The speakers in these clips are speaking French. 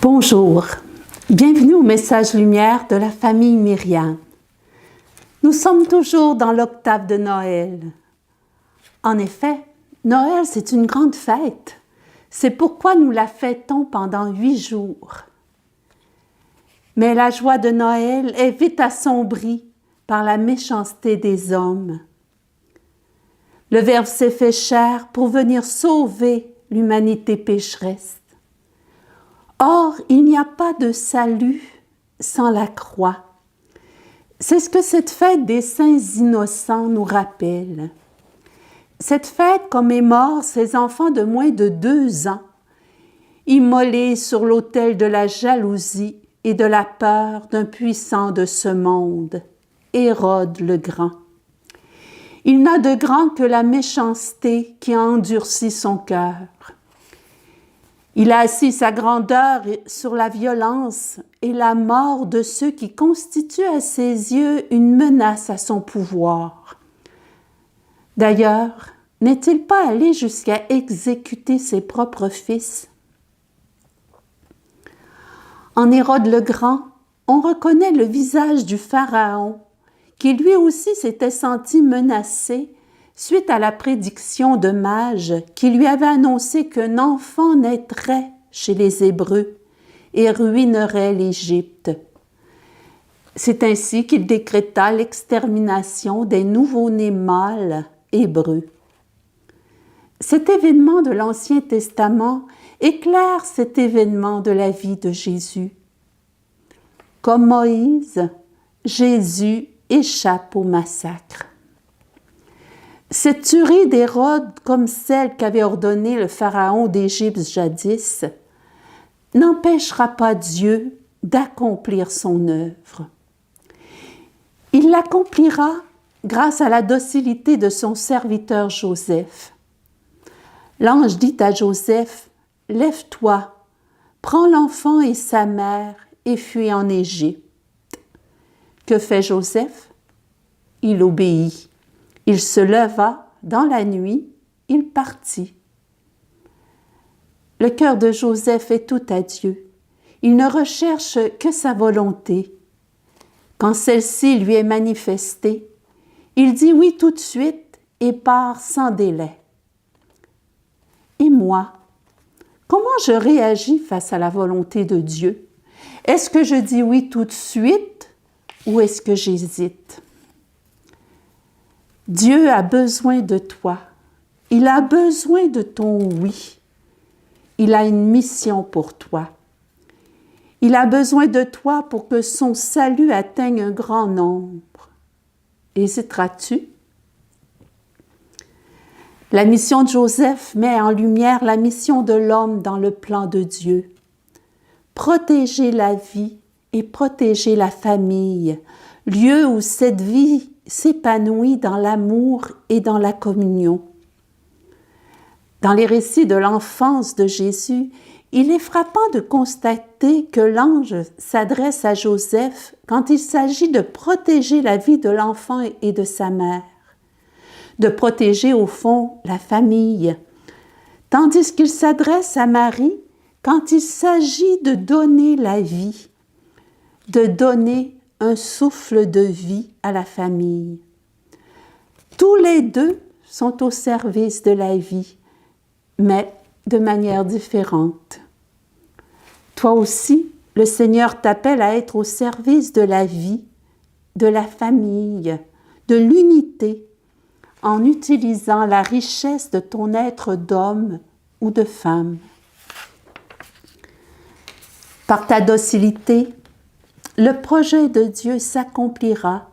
Bonjour, bienvenue au message lumière de la famille Myriam. Nous sommes toujours dans l'octave de Noël. En effet, Noël c'est une grande fête. C'est pourquoi nous la fêtons pendant 8 jours. Mais la joie de Noël est vite assombrie par la méchanceté des hommes. Le Verbe s'est fait chair pour venir sauver l'humanité pécheresse. Or, il n'y a pas de salut sans la croix. C'est ce que cette fête des saints innocents nous rappelle. Cette fête commémore ces enfants de moins de 2 ans, immolés sur l'autel de la jalousie et de la peur d'un puissant de ce monde, Hérode le Grand. Il n'a de grand que la méchanceté qui a endurci son cœur. Il a assis sa grandeur sur la violence et la mort de ceux qui constituent à ses yeux une menace à son pouvoir. D'ailleurs, n'est-il pas allé jusqu'à exécuter ses propres fils? En Hérode le Grand, on reconnaît le visage du Pharaon, qui lui aussi s'était senti menacé suite à la prédiction de mages qui lui avait annoncé qu'un enfant naîtrait chez les Hébreux et ruinerait l'Égypte. C'est ainsi qu'il décréta l'extermination des nouveau-nés mâles hébreux. Cet événement de l'Ancien Testament éclaire cet événement de la vie de Jésus. Comme Moïse, Jésus échappe au massacre. Cette tuerie d'Hérode, comme celle qu'avait ordonnée le Pharaon d'Égypte jadis, n'empêchera pas Dieu d'accomplir son œuvre. Il l'accomplira grâce à la docilité de son serviteur Joseph. L'ange dit à Joseph, « Lève-toi, prends l'enfant et sa mère et fuis en Égypte. » Que fait Joseph? Il obéit. Il se leva dans la nuit, il partit. Le cœur de Joseph est tout à Dieu. Il ne recherche que sa volonté. Quand celle-ci lui est manifestée, il dit oui tout de suite et part sans délai. Et moi, comment je réagis face à la volonté de Dieu? Est-ce que je dis oui tout de suite ou est-ce que j'hésite? Dieu a besoin de toi. Il a besoin de ton oui. Il a une mission pour toi. Il a besoin de toi pour que son salut atteigne un grand nombre. Hésiteras-tu? La mission de Joseph met en lumière la mission de l'homme dans le plan de Dieu. Protéger la vie et protéger la famille, lieu où cette vie s'épanouit dans l'amour et dans la communion. Dans les récits de l'enfance de Jésus, il est frappant de constater que l'ange s'adresse à Joseph quand il s'agit de protéger la vie de l'enfant et de sa mère, de protéger au fond la famille, tandis qu'il s'adresse à Marie quand il s'agit de donner la vie, de donner un souffle de vie à la famille. Tous les deux sont au service de la vie, mais de manière différente. Toi aussi, le Seigneur t'appelle à être au service de la vie, de la famille, de l'unité, en utilisant la richesse de ton être d'homme ou de femme. Par ta docilité, le projet de Dieu s'accomplira,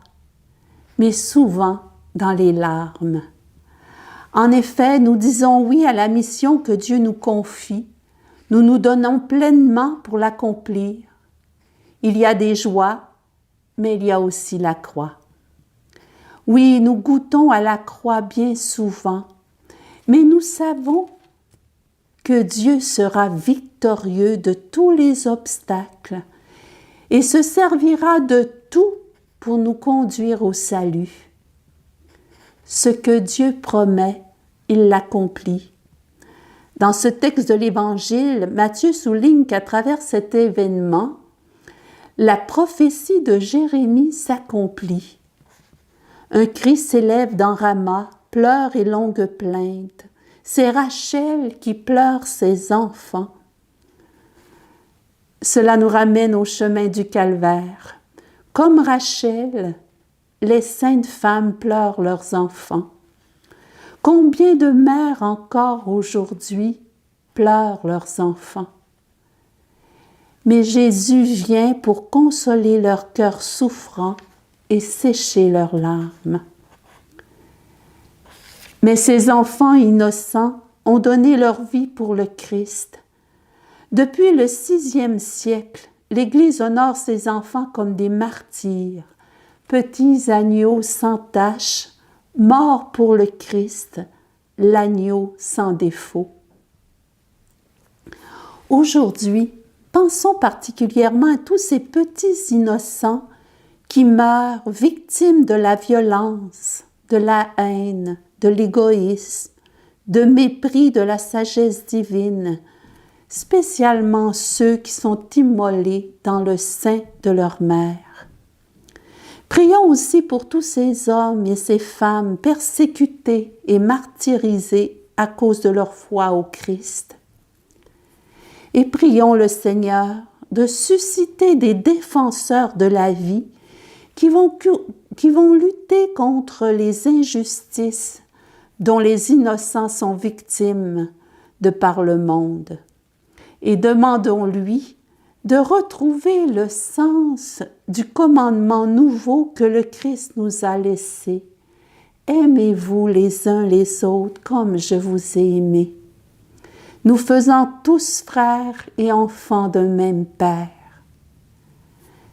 mais souvent dans les larmes. En effet, nous disons oui à la mission que Dieu nous confie. Nous nous donnons pleinement pour l'accomplir. Il y a des joies, mais il y a aussi la croix. Oui, nous goûtons à la croix bien souvent, mais nous savons que Dieu sera victorieux de tous les obstacles et se servira de tout pour nous conduire au salut. Ce que Dieu promet, il l'accomplit. Dans ce texte de l'Évangile, Matthieu souligne qu'à travers cet événement, la prophétie de Jérémie s'accomplit. Un cri s'élève dans Rama, pleurs et longues plaintes. C'est Rachel qui pleure ses enfants. Cela nous ramène au chemin du calvaire. Comme Rachel, les saintes femmes pleurent leurs enfants. Combien de mères encore aujourd'hui pleurent leurs enfants? Mais Jésus vient pour consoler leur cœur souffrant et sécher leurs larmes. Mais ces enfants innocents ont donné leur vie pour le Christ. Depuis le VIe siècle, l'Église honore ces enfants comme des martyrs, petits agneaux sans tache, morts pour le Christ, l'agneau sans défaut. Aujourd'hui, pensons particulièrement à tous ces petits innocents qui meurent victimes de la violence, de la haine, de l'égoïsme, de mépris de la sagesse divine, spécialement ceux qui sont immolés dans le sein de leur mère. Prions aussi pour tous ces hommes et ces femmes persécutés et martyrisés à cause de leur foi au Christ. Et prions le Seigneur de susciter des défenseurs de la vie qui vont lutter contre les injustices dont les innocents sont victimes de par le monde. Et demandons-lui de retrouver le sens du commandement nouveau que le Christ nous a laissé. Aimez-vous les uns les autres comme je vous ai aimés. Nous faisant tous frères et enfants d'un même Père.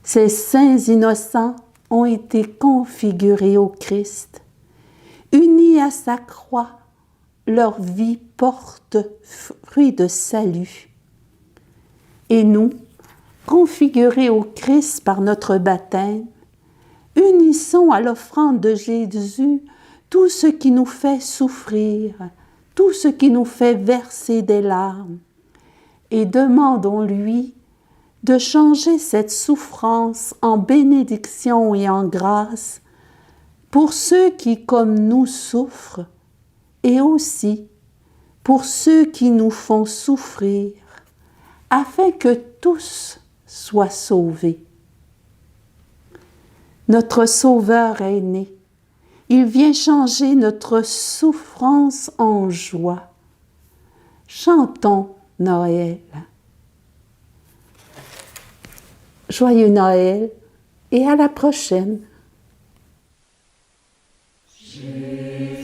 Ces saints innocents ont été configurés au Christ. Unis à sa croix, leur vie porte fruit de salut. Et nous, configurés au Christ par notre baptême, unissons à l'offrande de Jésus tout ce qui nous fait souffrir, tout ce qui nous fait verser des larmes, et demandons-lui de changer cette souffrance en bénédiction et en grâce pour ceux qui, comme nous, souffrent, et aussi pour ceux qui nous font souffrir, afin que tous soient sauvés. Notre Sauveur est né. Il vient changer notre souffrance en joie. Chantons Noël. Joyeux Noël et à la prochaine. Jésus.